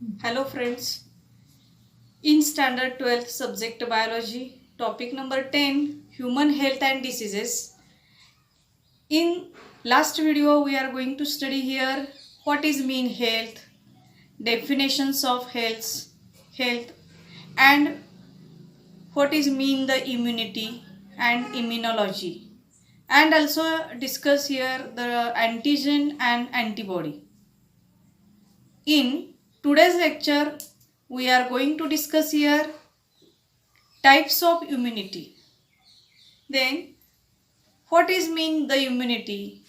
Hello friends, in standard 12th subject biology, topic number 10, human health and diseases. In last video we are going to study here what is mean health, definitions of health and what is mean the immunity and immunology, and also discuss here the antigen and antibody. In today's lecture we are going to discuss here types of immunity. Then what is mean the immunity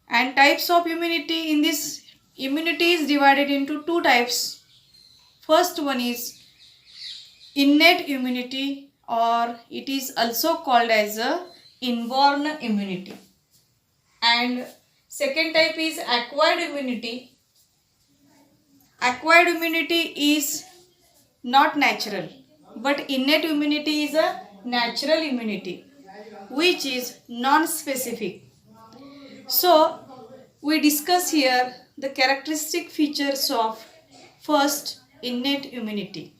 and types of immunity. In this, immunity is divided into two types. First one is innate immunity, or it is also called as a inborn immunity, and second type is acquired immunity. Acquired immunity is not natural, but innate immunity is a natural immunity which is non-specific. So we discuss here the characteristic features of first innate immunity.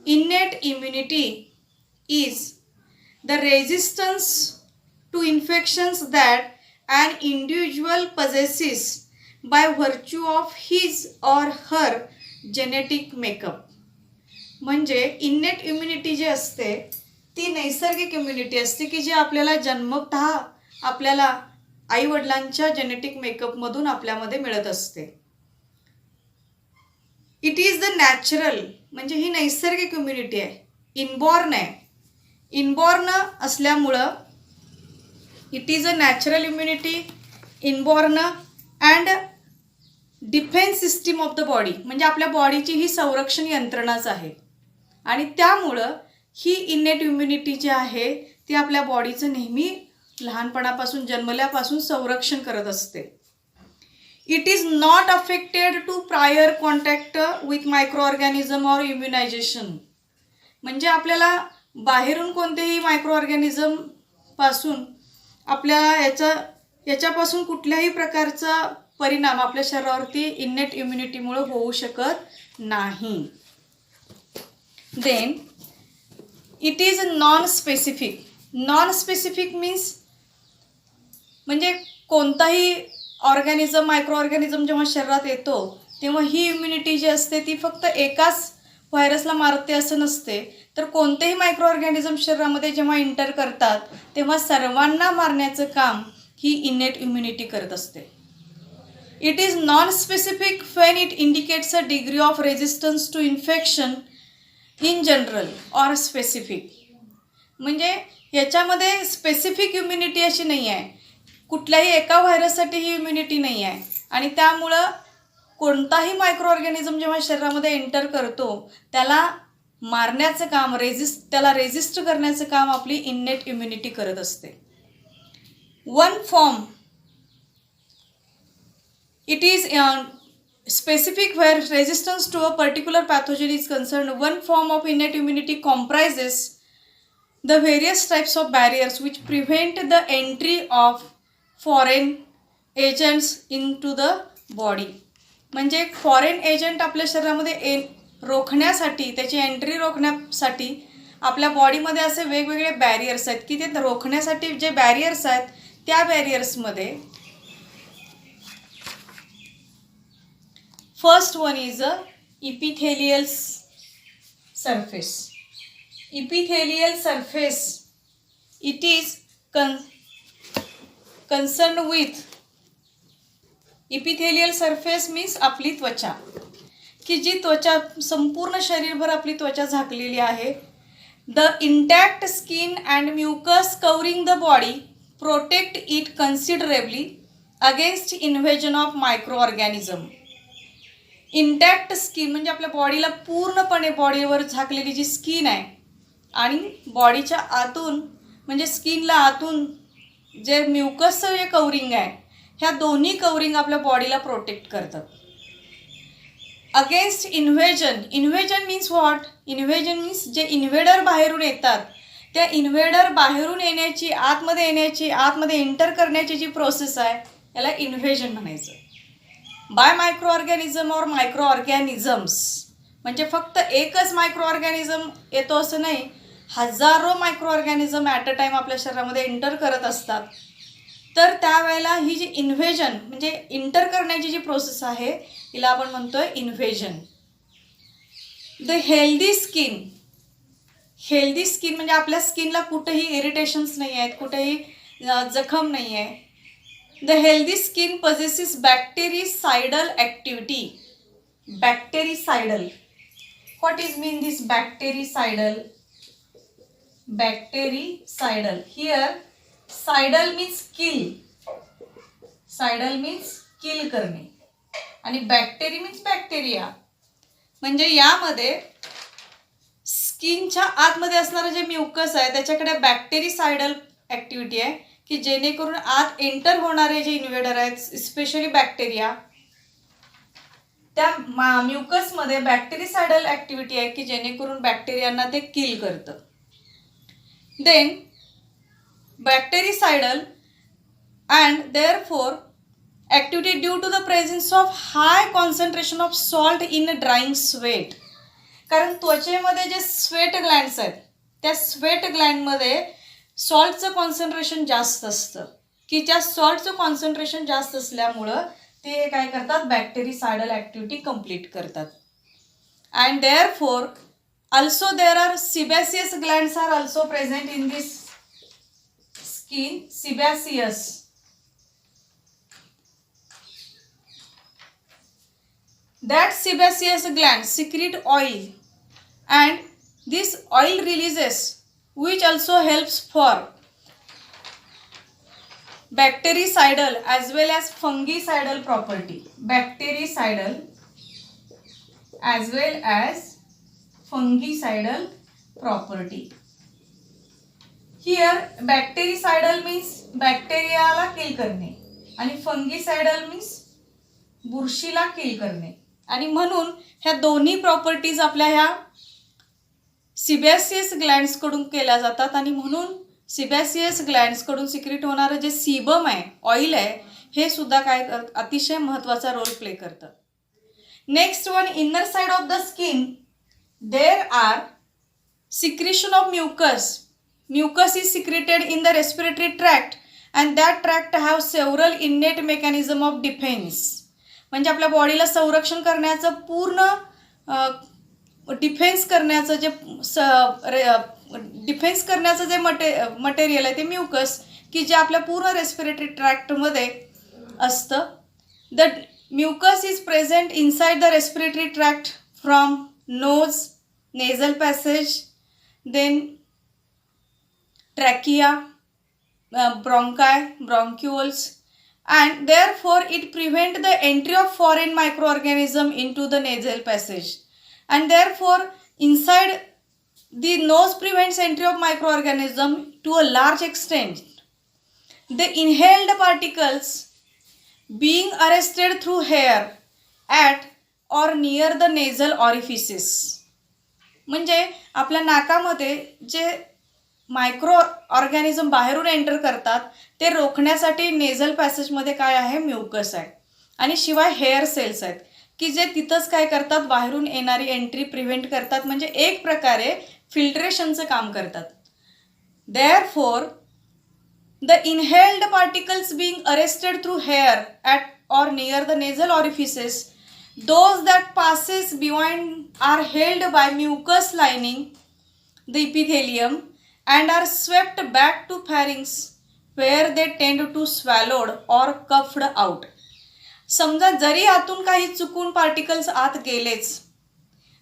Innate immunity is the resistance to infections that an individual possesses by virtue of his or her genetic makeup. म्हणजे innate immunity जी असते ती नैसर्गिक immunity असते की जी आपल्याला जन्मतः आपल्याला आईवडिलांच्या genetic मेकअपमधून आपल्यामध्ये मिळत असते. इट इज द नॅचरल, म्हणजे ही नैसर्गिक इम्युनिटी आहे, इनबॉर्न आहे. इनबॉर्न असल्यामुळं it is a natural immunity, inborn and defence system of the body, म्हणजे आपल्या बॉडीची ही संरक्षण यंत्रणाच आहे. आणि त्यामुळं ही इन्नेट इम्युनिटी जी आहे ती आपल्या बॉडीचं नेहमी लहानपणापासून जन्मल्यापासून संरक्षण करत असते. It is not affected to prior contact with micro organism or immunization, म्हणजे आपल्याला बाहेरून कोणतेही मायक्रो ऑर्गॅनिझम पासून आपल्याला याच्यापासून कुठल्याही प्रकारचा परिणाम आपल्या शरीरावरती इन्नेट इम्युनिटीमुळे होऊ शकत नाही. Then it is non specific. Non specific means म्हणजे कोणताही ऑर्गॅनिझम मायक्रो ऑर्गॅनिझम जेव्हा शरीरात येतो तेव्हा ही इम्युनिटी जी असते ती फक्त एकाच व्हायरसला मारते असं नसते, तर कोणतेही मायक्रो ऑर्गॅनिझम शरीरामध्ये जेव्हा एंटर करतात तेव्हा सर्वांना मारण्याचं काम ही इन्नेट इम्युनिटी करत असते. It is non-specific when it indicates a degree of resistance to infection in general or specific. म्हणजे याच्यामध्ये स्पेसिफिक इम्युनिटी अशी नाही आहे, कुठल्याही एका व्हायरससाठी ही इम्युनिटी नाही आहे. आणि त्यामुळं कोणताही मायक्रो ऑर्गॅनिझम जेव्हा शरीरामध्ये एंटर करतो त्याला मारण्याचं काम, त्याला रेजिस्ट करण्याचं काम आपली इन्नेट इम्युनिटी करत असते. One form it is specific where resistance to a particular pathogen is concerned. One form of innate immunity comprises the various types of barriers which prevent the entry of foreign agents into the body. म्हणजे foreign agent आपल्या शरीरामध्ये रोखण्यासाठी, त्याची entry रोखण्यासाठी आपल्या बॉडीमध्ये असे वेगवेगळे बॅरियर्स आहेत की ते रोखण्यासाठी जे बॅरियर्स आहेत त्या बॅरियर्समध्ये first one is a epithelial surface. Epithelial surface, it is concerned with, epithelial surface means आपली त्वचा, की जी त्वचा संपूर्ण शरीरभर आपली त्वचा झाकलेली आहे. The intact skin and mucus covering the body protect it considerably against invasion of microorganism. Intact skin म्हणजे आपल्या बॉडीला पूर्णपणे बॉडीवर झाकलेली जी स्किन आहे आणि बॉडीच्या आतून म्हणजे स्किनला आतून जे म्युकसचं जे कवरिंग आहे, ह्या दोन्ही कवरिंग आपल्या बॉडीला प्रोटेक्ट करतात against invasion. Invasion means what? Invasion means जे इन्व्हेडर बाहेरून येतात त्या इन्व्हेडर बाहेरून येण्याची, आतमध्ये एंटर करण्याची जी प्रोसेस आहे याला इन्व्हेजन म्हणायचं. बाय मायक्रो ऑर्गॅनिझम और मायक्रो ऑर्गॅनिझम्स, म्हणजे फक्त एकच मायक्रो ऑर्गॅनिझम येतो असं नाही, हजारो micro organism at a time आपल्या शरीरामध्ये एंटर करत असतात. तर त्यावेळेला ही जी इन्व्हेजन म्हणजे इंटर करण्याची जी प्रोसेस आहे हिला आपण म्हणतोय invasion. The healthy skin, healthy skin म्हणजे आपल्या स्किनला कुठेही इरिटेशन्स नाही आहेत, कुठेही जखम नाही आहे. The healthy skin possesses bactericidal activity. Bactericidal, what is mean this bactericidal? Bactericidal, here cidal means kill, cidal means kill करणे आणि बॅक्टेरी मीन्स बॅक्टेरिया. म्हणजे यामध्ये स्किनच्या आतमध्ये असणारं जे म्युकस आहे त्याच्याकडे बॅक्टेरिसाइडल ॲक्टिव्हिटी आहे की जेणेकरून आत एंटर होणारे जे इन्व्हेडर आहेत स्पेशली बॅक्टेरिया, त्या म्युकसमध्ये बॅक्टेरिसाइडल ॲक्टिव्हिटी आहे की जेणेकरून बॅक्टेरियांना ते किल करतं. Then bactericidal and therefore activity due to the presence of high concentration of salt in drying sweat. कारण त्वचेमध्ये जे स्वेट ग्लँड्स आहेत त्या स्वेट ग्लँडमध्ये सॉल्टचं कॉन्सन्ट्रेशन जास्त असतं की त्या सॉल्टचं कॉन्सन्ट्रेशन जास्त असल्यामुळं ते काय करतात, बॅक्टेरिसाइडल ॲक्टिव्हिटी कंप्लीट करतात. And therefore also there are sebaceous glands are also present in this skin. Sebaceous, that sebaceous glands secrete oil and this oil releases which also helps for bactericidal as well as fungicidal property. Bactericidal as well as fungicidal property. Here bactericidal means बॅक्टेरियाला किल करणे आणि फंगिसायडल means बुरशीला किल करणे. आणि म्हणून ह्या दोन्ही properties आपल्या ह्या सिबॅसियस ग्लँड्सकडून केल्या जातात आणि म्हणून सिबॅसियस ग्लँड्सकडून सिक्रेट होणारं जे सीबम आहे, ऑइल आहे, हे सुद्धा काय अतिशय महत्त्वाचा रोल प्ले करतं. Next one, inner side of the skin there are secretion of mucus. Mucus is secreted in the respiratory tract and that tract have several innate mechanism of defense. म्हणजे आपल्या बॉडीला संरक्षण करण्याचं पूर्ण डिफेन्स करण्याचं जे material आहे ते म्युकस की जे आपल्या पूर्ण रेस्पिरेटरी ट्रॅक्टमध्ये असतं. The mucus is present inside the respiratory tract from nose, nasal passage, then trachea, bronchi, bronchioles, and therefore it prevent the entry of foreign microorganism into the nasal passage, and therefore inside the nose prevents entry of microorganism to a large extent. The inhaled particles being arrested through hair at or near the nasal orifices. म्हणजे आपल्या नाकामध्ये जे micro organism बाहेरून enter करतात ते रोखण्यासाठी nasal पॅसेजमध्ये काय आहे, mucus आहे आणि शिवाय हेअर सेल्स आहेत की जे तिथंच काय करतात, बाहेरून येणारी एंट्री प्रिव्हेंट करतात, म्हणजे एक प्रकारे फिल्ट्रेशनचं काम करतात. Therefore the inhaled particles being arrested through hair at or near the nasal orifices, those that passes beyond are held by mucus lining the epithelium and are swept back to pharynx where they tend to swallowed or coughed out. समजा जरी आतून काही चुकून particles आत गेलेच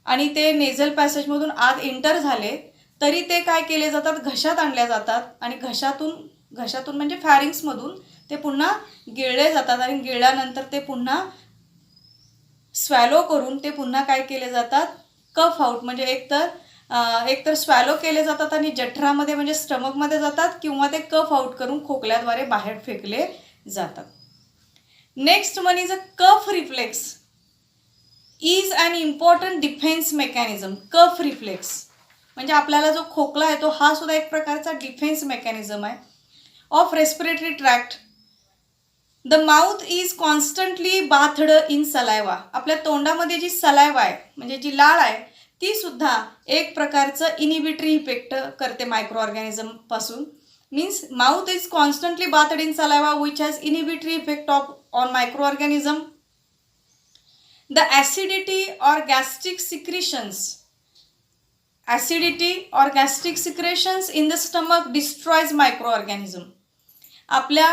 आणि ते nasal पॅसेजमधून आत एंटर झाले तरी ते काय केले जातात, घशात आणल्या जातात आणि घशातून म्हणजे फॅरिंग्समधून ते पुन्हा गिळले जातात आणि गिळल्यानंतर ते पुन्हा स्वॅलो करून ते पुन्हा काय केले जातात, कफ आउट म्हणजे एकतर स्वॅलो केले जातात आणि जठरामध्ये म्हणजे स्टमकमध्ये जातात किंवा ते कफ आउट करून खोकल्याद्वारे बाहेर फेकले जातात. Next one is a cough reflex is an important defence mechanism. Cough reflex म्हणजे आपल्याला जो खोकला आहे तो हा सुद्धा एक प्रकारचा डिफेन्स मेकॅनिझम आहे of respiratory tract the mouth is constantly bathed in saliva. आपल्या तोंडामध्ये जी सलायवा आहे म्हणजे जी लाळ आहे ती सुद्धा एक प्रकारचं इनिबिटरी इफेक्ट करते मायक्रो ऑर्गॅनिझम पासून. Means mouth is constantly bathed in saliva which has inhibitory effect on micro organism. The acidity or gastric secretions. Acidity or gastric secretions in the stomach destroys microorganism. आपल्या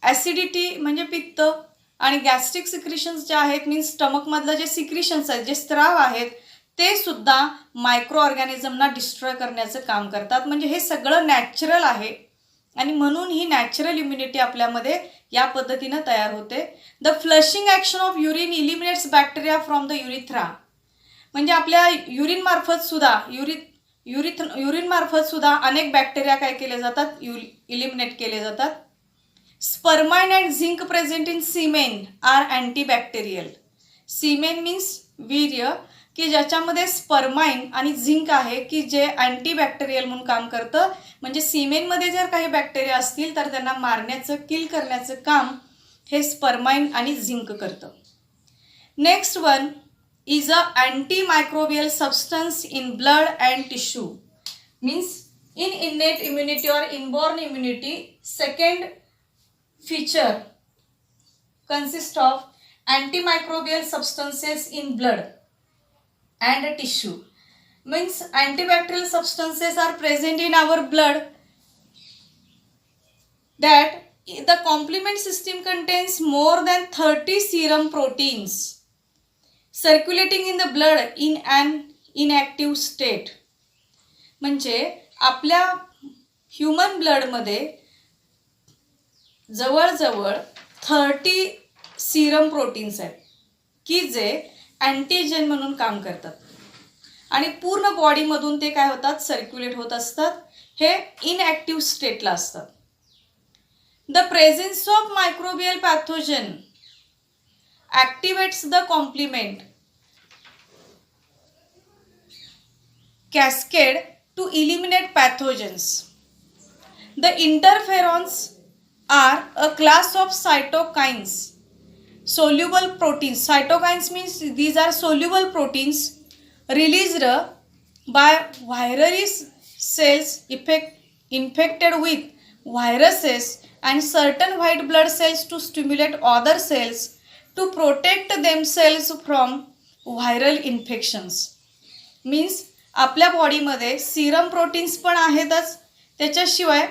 acidity म्हणजे पित्त आणि gastric secretions जे आहेत means स्टमकमधलं जे secretions आहेत जे स्त्राव आहेत ते सुद्धा मायक्रो ऑर्गॅनिझमना डिस्ट्रॉय करण्याचं काम करतात. म्हणजे हे सगळं नॅचरल आहे आणि म्हणून ही नॅचरल इम्युनिटी आपल्यामध्ये या पद्धतीनं तयार होते. The flushing action of urine eliminates bacteria from the urethra. म्हणजे आपल्या युरिनमार्फत सुद्धा अनेक बॅक्टेरिया काय केले जातात इलिमिनेट केले जातात. स्पर्माइन अँड झिंक प्रेझेंट इन सीमेन आर अँटीबॅक्टेरियल. सीमेन मीन्स वीर्य की ज्याच्यामध्ये स्पर्माइन आणि झिंक आहे की जे अँटीबॅक्टेरियल म्हणून काम करतं. म्हणजे सीमेनमध्ये जर काही बॅक्टेरिया असतील तर त्यांना मारण्याचं किल करण्याचं काम हे स्पर्माइन आणि झिंक करतं. Next one is a antimicrobial substance in blood and tissue. Means in innate immunity or inborn immunity, second feature consists of antimicrobial substances in blood and tissue. Means antibacterial substances are present in our blood. That the complement system contains more than 30 serum proteins circulating in the blood in an inactive state. म्हणजे आपल्या human ब्लडमध्ये जवळजवळ 30 Serum proteins आहेत की जे antigen म्हणून काम करतात आणि पूर्ण बॉडीमधून ते काय होतात सर्क्युलेट होत असतात. हे इनॲक्टिव्ह स्टेटला असतात. The presence of microbial pathogen activates the complement cascade to eliminate pathogens. The interferons are a class of cytokines, soluble proteins. Cytokines means these are soluble proteins released by virally cells infected with viruses and certain white blood cells to stimulate other cells to protect themselves from viral infections. Means आपल्या बॉडीमध्ये serum proteins पण आहेतच त्याच्याशिवाय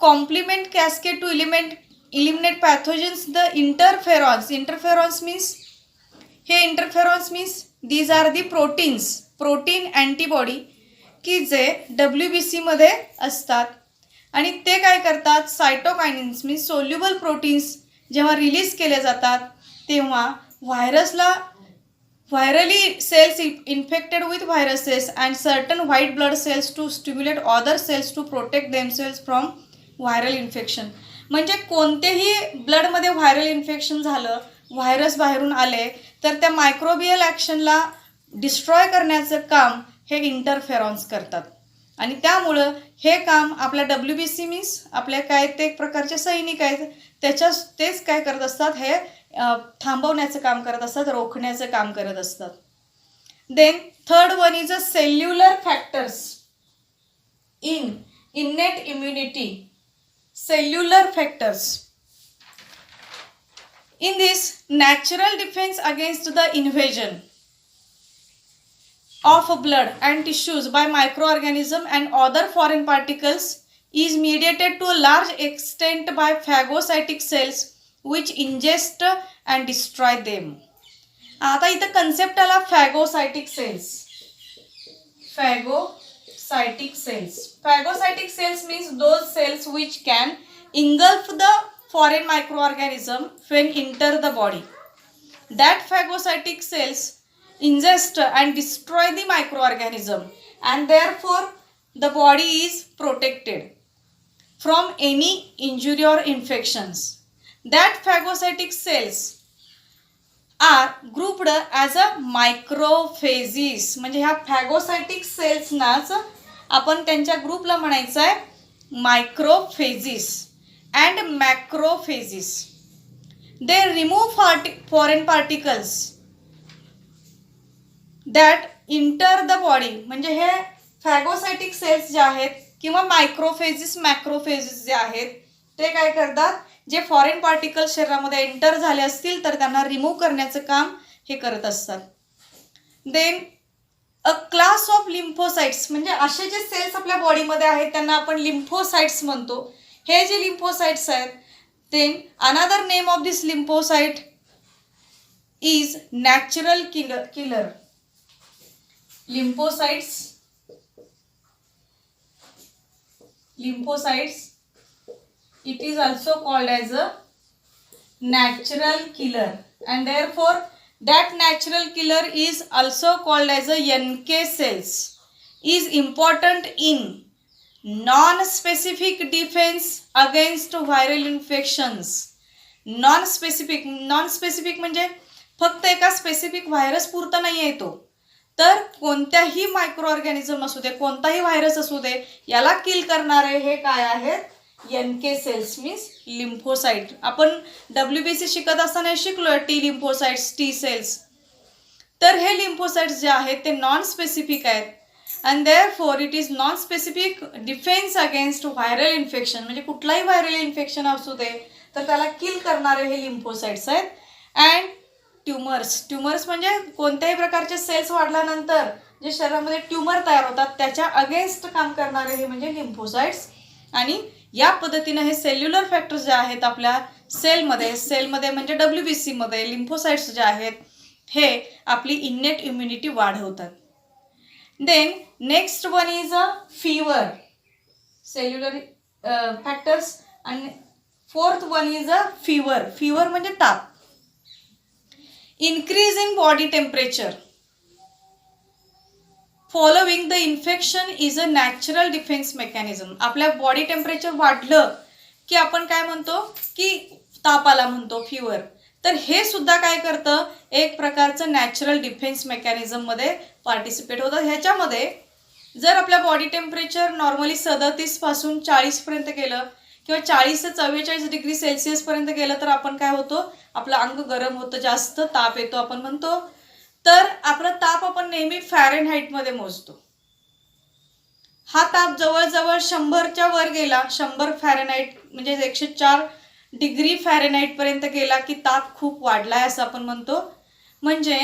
complement cascade to eliminate pathogens. The interferons means these are the protein antibody की जे WBCमध्ये असतात आणि ते काय करतात सायटोकायनिन्स मीन्स सोल्युबल प्रोटीन्स जेव्हा रिलीज केले जातात तेव्हा virally cells infected with viruses and certain white blood cells to stimulate other cells to protect themselves from viral infection. म्हणजे कोणतेही ब्लडमध्ये व्हायरल इन्फेक्शन झालं व्हायरस बाहेरून आले तर त्या मायक्रोबियल ॲक्शनला डिस्ट्रॉय करण्याचं काम हे इंटरफेरॉन्स करतात आणि त्यामुळं हे काम आपल्या WBC मीन्स आपल्या काय ते एक प्रकारचे सैनिक आहेत तेच काय करत असतात हे थांबवण्याचं काम करत असतात रोखण्याचं काम करत असतात. Then third one is a cellular factors in innate immunity. Cellular factors in this natural defense against the invasion of blood and tissues by microorganisms and other foreign particles is mediated to a large extent by phagocytic cells which ingest and destroy them. आता इथं concept आला phagocytic cells. Phagocytic cells means those cells which can engulf the foreign microorganism when enter the body. That phagocytic cells ingest and destroy the microorganism and therefore the body is protected from any injury or infections. That phagocytic cells are grouped as a microphages. म्हणजे ह्या phagocytic सेल्सनाच आपण त्यांच्या ग्रुपला म्हणायचं आहे microphages and macrophages. They remove foreign particles that enter the body. म्हणजे हे phagocytic cells जे आहेत किंवा मायक्रोफेजिस मॅक्रोफेजिस जे आहेत ते काय करतात, जे फॉरेन पार्टिकल्स शरीरामध्ये एंटर झाले असतील तर त्यांना रिमूव्ह करण्याचं काम हे करत असतात. Then a class of lymphocytes, म्हणजे असे जे सेल्स आपल्या बॉडीमध्ये आहेत त्यांना आपण लिम्फोसाइट्स म्हणतो. हे जे लिम्फोसाइट्स आहेत, then another name of this lymphocyte is natural killer. lymphocytes it is also called as a natural killer, and therefore that natural killer is also called as a NK cells, is important in non-specific defense against viral infections. non-specific म्हणजे फक्त एका specific virus पुरता नाही आहे तो, तर कोणत्याही micro organism असू दे, कोणताही व्हायरस असू दे, याला किल करणारे हे काय आहेत, NK सेल्स मीन्स लिम्फोसाइट. आपण WBC शिकत असताना शिकलोय टी लिम्फोसाइट्स, टी सेल्स. तर हे लिम्फोसाइट्स जे आहेत ते नॉन स्पेसिफिक आहेत, and therefore it is non specific defence against viral infection. म्हणजे कुठलाही व्हायरल इन्फेक्शन असू दे तर त्याला किल करणारे हे लिम्फोसाइट्स आहेत. अँड ट्युमर्स म्हणजे कोणत्याही प्रकारचे सेल्स वाढल्यानंतर जे शरीरामध्ये ट्युमर तयार होतात त्याच्या अगेन्स्ट काम करणारे हे म्हणजे लिम्फोसाइट्स. आणि या पद्धतीने हे सेल्युलर फॅक्टर्स जे आहेत आपल्या सेलमध्ये म्हणजे WBC मध्ये लिम्फोसाइट्स जे आहेत हे आपली इन्नेट इम्युनिटी वाढवतात. Then next one is a fever, cellular factors. आणि fourth one is a fever म्हणजे ताप. increase in body temperature following the infection is a natural defense mechanism. आपल्या बॉडी टेम्परेचर वाढलं की आपण काय म्हणतो की तापाला म्हणतो फीवर. तर हे सुद्धा काय करतं, एक प्रकारचं नॅचरल डिफेन्स मेकॅनिझम मध्ये पार्टिसिपेट होतं. ह्याच्यामध्ये जर आपल्या बॉडी टेम्परेचर नॉर्मली 37 पासून 40 पर्यंत गेलं किंवा 40 ते 44 डिग्री सेल्सिअस पर्यंत गेलं तर आपण काय होतो, आपलं अंग गरम होतं, जास्त ताप येतो आपण म्हणतो. तर आपला ताप आपण नेहमी फॅरेनहाईटमध्ये मोजतो. हा ताप जवळजवळ 100च्या वर गेला, 100 फॅरेनहाईट म्हणजे 104 डिग्री फॅरेनहाईट पर्यंत गेला की ताप खूप वाढलाय असं आपण म्हणतो. म्हणजे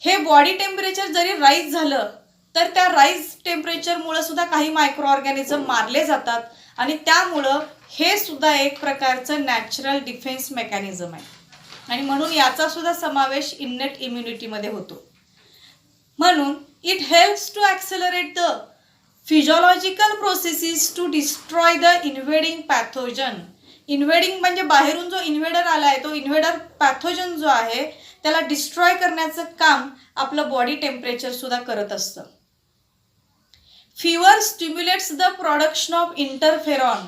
हे बॉडी टेम्परेचर जरी राईज झालं तर त्या राईज टेम्परेचरमुळे सुद्धा काही मायक्रो ऑर्गॅनिझम मारले जातात आणि त्यामुळं हे सुद्धा एक प्रकारचं नॅचरल डिफेन्स मेकॅनिझम आहे. आणि म्हणून याचा सुद्धा समावेश इन्नेट इम्युनिटीमध्ये होतो. म्हणून it helps to accelerate the physiological processes to destroy the invading pathogen. Invading म्हणजे बाहेरून जो इन्व्हेडर आला आहे तो इन्व्हेडर पॅथोजन जो आहे त्याला डिस्ट्रॉय करण्याचं काम आपलं बॉडी टेम्परेचर सुद्धा करत असतं. Fever stimulates the production of interferon.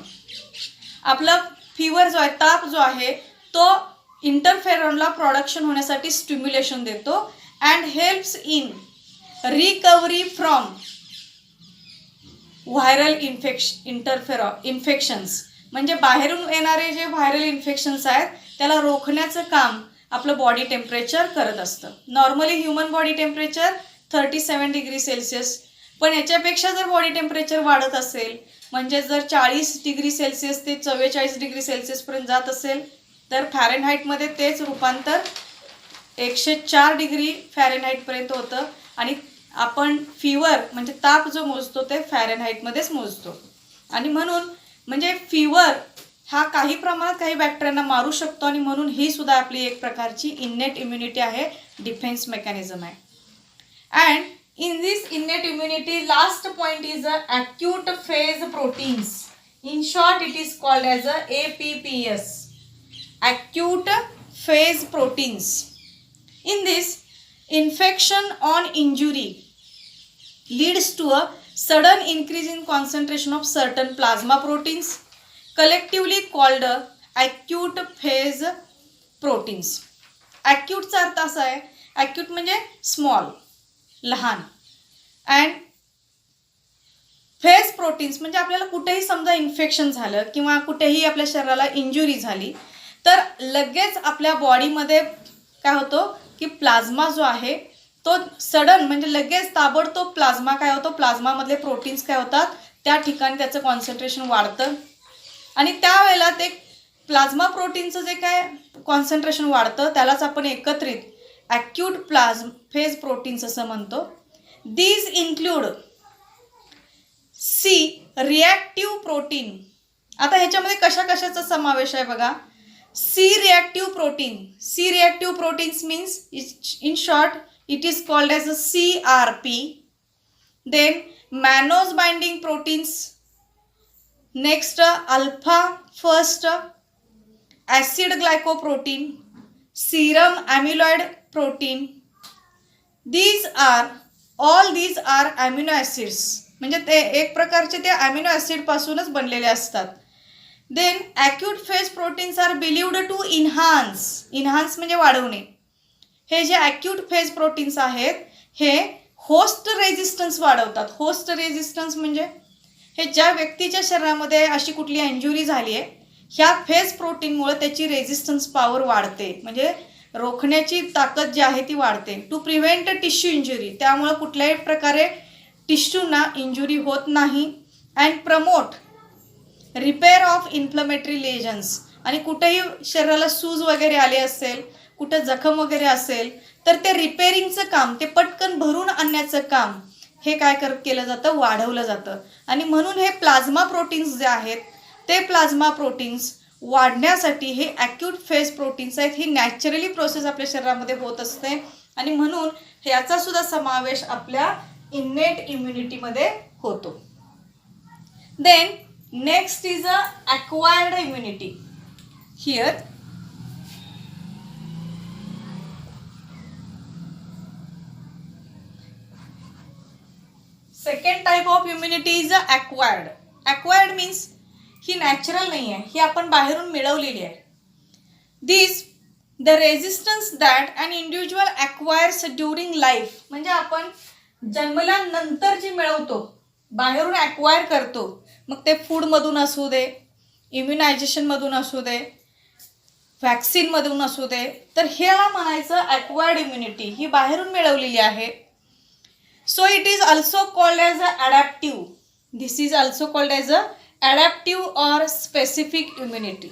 आपला फीवर जो आहे, ताप जो आहे तो इंटरफेरॉनला प्रोडक्शन होण्यासाठी स्टिम्युलेशन देतो and helps in recovery from viral infections. म्हणजे बाहेरून येणारे जे व्हायरल इन्फेक्शन्स आहेत त्याला रोखण्याचं काम आपलं बॉडी टेम्परेचर करत असतं. Normally human body temperature 37 degree Celsius, पण याच्यापेक्षा जर बॉडी टेम्परेचर वाढत असेल म्हणजे जर 40 डिग्री सेल्सिअस ते 44 डिग्री सेल्सिअसपर्यंत जात असेल तर फॅरेनहाईटमध्ये तेच रूपांतर 104 डिग्री फॅरेनहाईटपर्यंत होतं. आणि आपण फीवर म्हणजे ताप जो मोजतो ते फॅरेनहाईटमध्येच मोजतो. आणि म्हणून म्हणजे फीवर हा काही प्रमाणात काही बॅक्टेरियांना मारू शकतो आणि म्हणून ही सुद्धा आपली एक प्रकारची इन्नेट इम्युनिटी आहे, डिफेन्स मेकॅनिझम आहे. And in this innate immunity, last point is a acute phase proteins. In short, it is called as a APPS, acute phase proteins. In this, infection on injury leads to a sudden increase in concentration of certain plasma proteins, collectively called acute phase proteins. Acute चा अर्थ असा आहे, acute म्हणजे small, लहान, and phase proteins म्हणजे आपल्याला कुठेही समजा इन्फेक्शन झालं किंवा कुठेही आपल्या शरीराला इंजुरी झाली तर लगेच आपल्या बॉडीमध्ये काय होतं की प्लाझ्मा जो आहे तो सडन म्हणजे लगेच ताबडतोब प्लाझ्मा काय होतो, प्लाझ्मामधले प्रोटीन्स काय होतात, त्या ठिकाणी त्याचं कॉन्सन्ट्रेशन वाढतं आणि त्यावेळेला ते प्लाझ्मा प्रोटीनचं जे काय कॉन्सन्ट्रेशन वाढतं त्यालाच आपण एकत्रित ॲक्यूट फेज प्रोटीन्स असं म्हणतो. These include C reactive protein. आता ह्याच्यामध्ये कशा कशाचा समावेश आहे बघा. C reactive proteins means in short it is called as a CRP. Then mannose binding proteins. Next alpha first acid glycoprotein, serum amyloid protein. These are amino acids, म्हणजे ते एक प्रकारचे ते ॲमिनो ॲसिडपासूनच बनलेले असतात. Then acute phase proteins are believed to enhance म्हणजे वाढवणे. हे जे ॲक्यूट फेज प्रोटीन्स आहेत हे होस्ट रेझिस्टन्स वाढवतात. होस्ट रेझिस्टन्स म्हणजे हे ज्या व्यक्तीच्या शरीरामध्ये अशी कुठली इंजुरी झाली आहे ह्या फेज प्रोटीनमुळे त्याची रेझिस्टन्स पॉवर वाढते, म्हणजे रोखण्याची ताकद जी आहे ती वाढते. टू प्रिव्हेंट टिश्यू इंजुरी, त्यामुळे कुठल्याही प्रकारे टिश्यूना इंजुरी होत नाही. And promote repair of inflammatory lesions, आणि कुठेही शरीराला सूज वगैरे आले असेल, कुठं जखम वगैरे असेल तर ते रिपेअरिंगचं काम, ते पटकन भरून आणण्याचं काम हे काय केलं जातं, वाढवलं जातं. आणि म्हणून हे प्लाझ्मा प्रोटीन्स जे आहेत ते प्लाझ्मा प्रोटीन्स वाढण्यासाठी हे ॲक्यूट फेज प्रोटीन्स आहेत. ही नॅचरली प्रोसेस आपल्या शरीरामध्ये होत असते आणि म्हणून याचासुद्धा समावेश आपल्या इन्नेट इम्युनिटीमध्ये होतो. Then next is a acquired immunity. Here second type of immunity is a acquired. Acquired means ही नॅचरल नाही आहे, ही आपण बाहेरून मिळवलेली आहे. This the resistance that an individual acquires during life, म्हणजे आपण जन्मल्यानंतर जी मिळवतो, बाहेरून ॲक्वायर करतो, मग ते फूडमधून असू दे, इम्युनायझेशनमधून असू दे, व्हॅक्सिनमधून असू दे, तर ह्याला म्हणायचं ॲक्वायर्ड इम्युनिटी. ही बाहेरून मिळवलेली आहे. So it is also called as a adaptive. This is also called as a adaptive or specific immunity.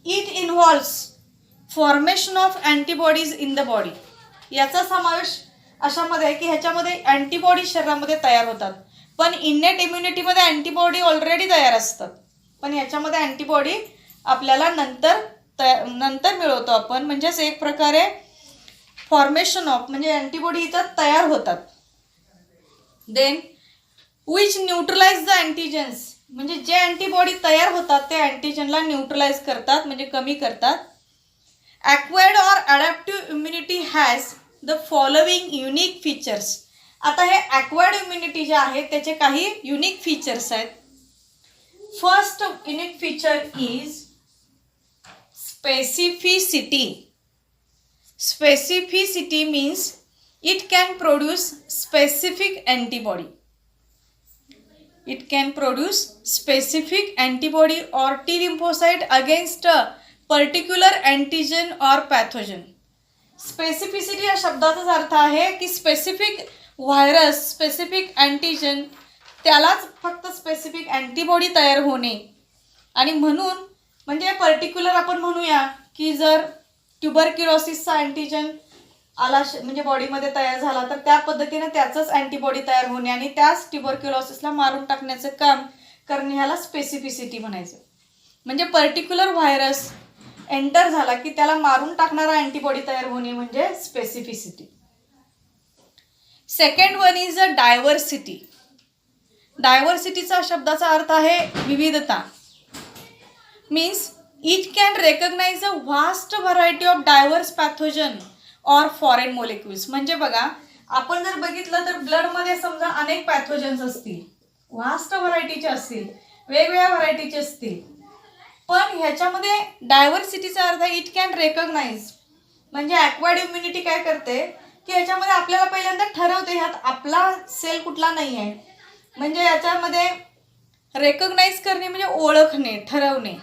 It involves formation of antibodies in the body. याचा समावेश अशामध्ये आहे की ह्याच्यामध्ये अँटीबॉडी शरीरामध्ये तयार होतात, पण इन्नेट इम्युनिटीमध्ये अँटीबॉडी ऑलरेडी तयार असतात, पण याच्यामध्ये अँटीबॉडी आपल्याला नंतर मिळवतो आपण. म्हणजेच एक प्रकारे फॉर्मेशन ऑफ म्हणजे अँटीबॉडी इथं तयार होतात. देन विच न्यूट्रलाइज द अँटीजन्स, म्हणजे जे अँटीबॉडी तयार होतात ते अँटीजनला न्यूट्रलाइज करतात, म्हणजे कमी करतात. Acquired or adaptive immunity has the following unique features. आता हे ॲक्वायर्ड इम्युनिटी जे आहे त्याचे काही युनिक फीचर्स आहेत. First unique feature is specificity. Specificity means it can produce specific antibody. It can produce specific antibody or T lymphocyte against a particular antigen or pathogen. Specificity या शब्दाचाच अर्थ आहे की specific virus, specific antigen त्यालाच फक्त specific antibody तयार होणे. आणि म्हणून म्हणजे पर्टिक्युलर आपण म्हणूया की जर ट्युबरक्युलोसिसचा अँटीजन आला म्हणजे बॉडीमध्ये तयार झाला तर त्या पद्धतीने त्याचंच अँटीबॉडी तयार होणे आणि त्याच ट्युबरक्युलोसिसला मारून टाकण्याचं काम करणे ह्याला स्पेसिफिसिटी म्हणायचं. म्हणजे पर्टिक्युलर व्हायरस एंटर झाला की त्याला मारून टाकणारा अँटीबॉडी तयार होणे म्हणजे specificity. Second one is a diversity. डायव्हर्सिटीचा शब्दाचा अर्थ आहे विविधता. Means it can recognise a vast variety of diverse pathogen और फॉरेन मोलिक्युल्स. म्हणजे बघा आपण जर बघितलं तर ब्लडमध्ये समजा अनेक पॅथोजन्स असतील, व्हास्ट व्हरायटीचे असतील, वेगवेगळ्या व्हरायटीचे असतील, पण ह्याच्यामध्ये डायव्हर्सिटीचा अर्थ इट कॅन रेकग्नाइज. म्हणजे ॲक्वायर्ड इम्युनिटी काय करते की ह्याच्यामध्ये आपल्याला पहिल्यांदा ठरवते ह्यात आपला सेल कुठला नाही आहे. म्हणजे याच्यामध्ये रेकग्नाइज करणे म्हणजे ओळखणे, ठरवणे.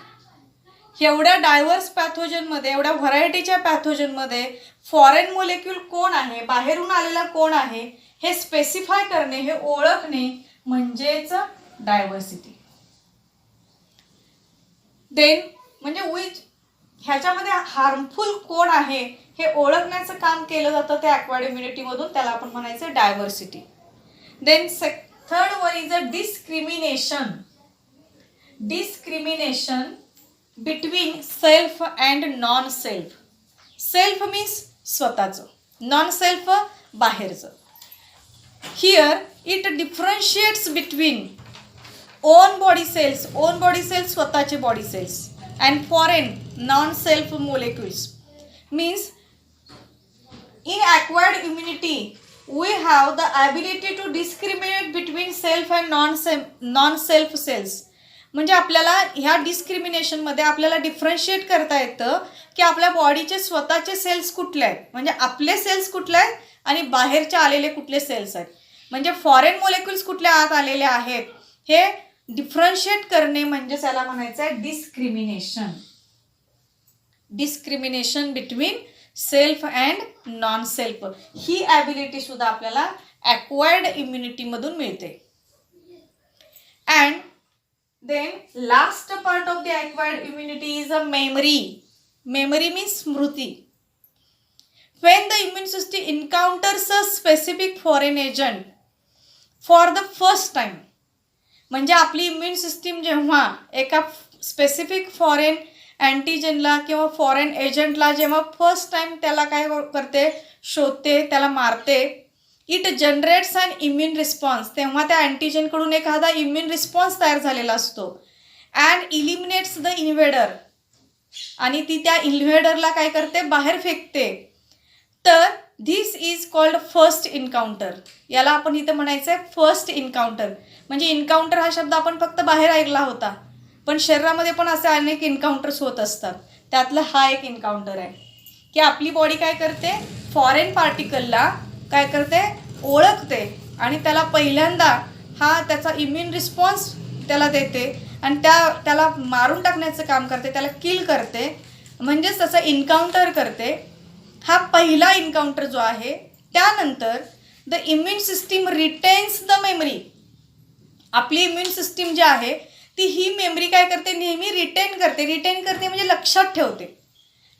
एवढ्या डायव्हर्स पॅथोजनमध्ये, एवढ्या व्हरायटीच्या पॅथोजनमध्ये फॉरेन मोलेक्यूल कोण आहे, बाहेरून आलेला कोण आहे हे स्पेसिफाय करणे, हे ओळखणे म्हणजेच डायव्हर्सिटी. देन म्हणजे ह्याच्यामध्ये हार्मफुल कोण आहे हे ओळखण्याचं काम केलं जातं त्या ॲक्वायर्ड इम्युनिटीमधून, त्याला आपण म्हणायचं diversity. Then third one is a discrimination. Discrimination between self and non self. Self means स्वतःचं, नॉन सेल्फ बाहेरचं. Here it differentiates between own body cells, own body cells स्वतःचे body cells, and foreign non self molecules. Means in acquired immunity we have the ability to discriminate between self and non self cells. म्हणजे आपल्याला ह्या डिस्क्रिमिनेशनमध्ये आपल्याला differentiate करता येतं की आपल्या बॉडीचे स्वतःचे सेल्स कुठले आहेत, म्हणजे आपले सेल्स कुठले आहेत आणि बाहेरचे आलेले कुठले सेल्स आहेत, म्हणजे फॉरेन मोलेक्युल्स कुठल्या आत आलेले आहेत हे डिफरन्शिएट करणे म्हणजे त्याला म्हणायचं आहे discrimination. Discrimination between self and non self ही ॲबिलिटी सुद्धा आपल्याला ॲक्वायर्ड इम्युनिटीमधून मिळते. And then last part of the acquired immunity is a memory. Memory means स्मृती. when the immune system encounters a specific foreign agent for the first time, म्हणजे आपली immune system जेव्हा एका स्पेसिफिक फॉरेन अँटीजेनला किंवा foreign एजंटला जेव्हा first time त्याला काय करते, शोधते, त्याला मारते, it generates an immune response. तेव्हा त्या अँटीजेनकडून एखादा इम्युन रिस्पॉन्स तयार झालेला असतो. अँड इलिमिनेट्स द इन्व्हेडर, आणि ती त्या इन्व्हेडरला काय करते, बाहेर फेकते. तर this is called first encounter. याला आपण इथं म्हणायचं आहे फर्स्ट इन्काउंटर. म्हणजे इन्काउंटर हा शब्द आपण फक्त बाहेर ऐकला होता, पण शरीरामध्ये पण असे अनेक इन्काउंटर्स होत असतात. त्यातलं हा एक इन्काउंटर आहे की आपली बॉडी काय करते, फॉरेन पार्टिकलला काय करते, ओळखते आणि त्याला पहिल्यांदा हा त्याचा इम्युन रिस्पॉन्स त्याला देते आणि त्याला मारून टाकण्याचं काम करते, त्याला किल करते, म्हणजेच त्याचा इन्काउंटर करते. हा पहिला इन्काउंटर जो आहे. त्यानंतर the immune system retains the memory. आपली इम्युन सिस्टीम जी आहे ती ही मेमरी काय करते, नेहमी रिटेन करते. रिटेन करते म्हणजे लक्षात ठेवते,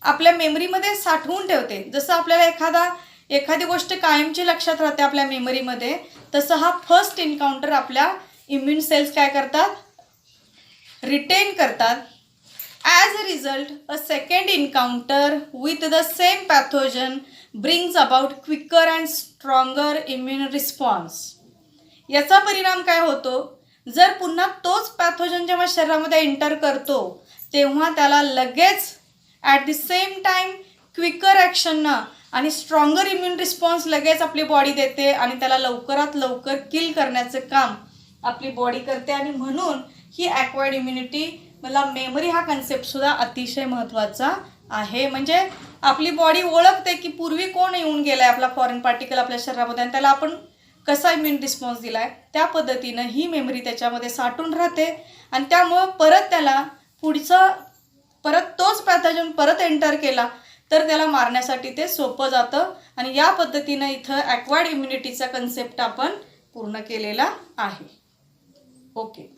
आपल्या मेमरीमध्ये साठवून ठेवते. जसं आपल्याला एखादी गोष्ट कायमची लक्षात राहते आपल्या मेमरीमध्ये, तसं हा फर्स्ट इन्काउंटर आपल्या इम्युन सेल्स काय करतात, रिटेन करतात. As a result a second encounter with the same pathogen brings about quicker and stronger immune response. याचा परिणाम काय होतो, जर पुन्हा तोच पॅथोजन जेव्हा शरीरामध्ये एंटर करतो तेव्हा त्याला लगेच at the same time quicker ॲक्शननं आणि स्ट्रॉंगर इम्युन रिस्पॉन्स लगेच आपली बॉडी देते आणि त्याला लवकरात लवकर किल करण्याचं काम आपली बॉडी करते. आणि म्हणून ही ॲक्वायर्ड इम्युनिटी, मला मेमरी हा कन्सेप्टसुद्धा अतिशय महत्त्वाचा आहे. म्हणजे आपली बॉडी ओळखते की पूर्वी कोण येऊन गेला आहे आपला फॉरेन पार्टिकल आपल्या शरीरामध्ये आणि त्याला आपण कसा इम्युन रिस्पॉन्स दिला आहे, त्या पद्धतीनं ही मेमरी त्याच्यामध्ये साठून राहते आणि त्यामुळं परत त्याला परत तोच पॅथोजन परत एंटर केला तर त्याला मारण्यासाठी ते सोपं जातं. आणि या पद्धतीनं इथं ॲक्वायर्ड इम्युनिटीचा कन्सेप्ट आपण पूर्ण केलेला आहे. ओके.